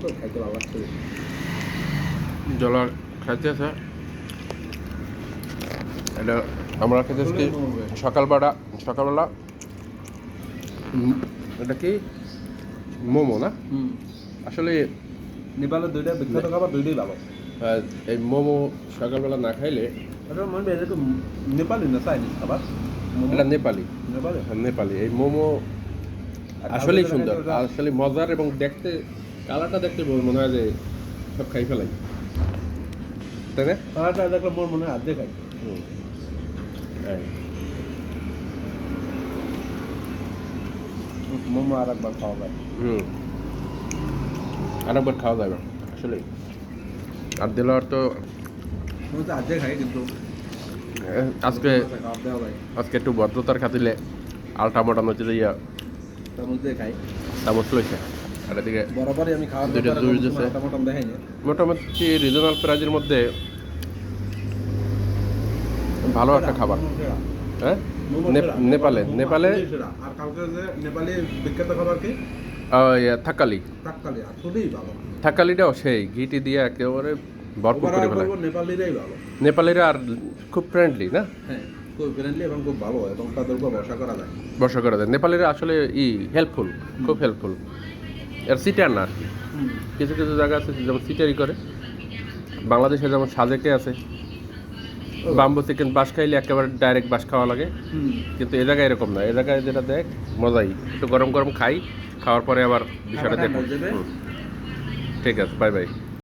তো খাইতে ভালো লাগছে। জলা খাইতে আছে এটা আমরা খেতেছি সকালবেলা এটা কি মোমো না আসলে নেপালের দুইটা বিখ্যাত খাবার দুইটাই ভালো। এই মোমো সকালবেলা না খাইলে এটা মনে হয় এটা নেপালি না চাইনিজ খাবার। এটা নেপালি নেপালে নেপালি এই মোমো আসলেই সুন্দর আসলে মজার এবং দেখতে কালারটা দেখতে মনে হয় যে সব খাই ফেলাই তাই না খাবারটা দেখলে মোর মনে হয় হাত দিয়ে খাই। মোমো আর একবার খাওয়া যায়। আরেকবার খাওয়া যাবে আসলে আর দিলার তো মোমো তো হাত দিয়ে খাই কিন্তু আজকে খাওয়া দেওয়া যায় আজকে একটু ভদ্রতার খাতিলে আলটা মোটানো হচ্ছে ইয়া তার মধ্যে খাই। চামচ লইছে আর এদিকে বরাবরই আমি খাওয়ার দুইটা জুড়ে দিয়েছে মোটামুটি দেখাই না। মোটামুটি রিজনাল প্রাইজের মধ্যে ভালো একটা খাবার হ্যাঁ নেপালে আর কালকে যে নেপালি বিখ্যাত খাবার কি থাকালি টাক্কালি আসলেই ভালো। থাকালিটাও সেই ঘিটি দিয়ে একেবারে ভরপুর করে ফেলে নেপালিরাই ভালো। নেপালিরা আর খুব ফ্রেন্ডলি না হ্যাঁ খুব ফ্রেন্ডলি এবং খুব ভালো এবং তাদের উপর ভরসা করা যায়। ভরসা করা যায় নেপালিরা আসলে হেল্পফুল খুব হেল্পফুল এর সিটার না আর কি কিছু কিছু জায়গা আছে যেমন সিটারই করে বাংলাদেশে যেমন সাজেকে আছে বাম্বু চিকেন বাস খাইলে একেবারে ডাইরেক্ট বাস খাওয়া লাগে কিন্তু এ জায়গায় এরকম না এ জায়গায় যেটা দেখ মজাই একটু গরম গরম খাই খাওয়ার পরে আবার বিষয়টা দেখো ঠিক আছে বাই বাই।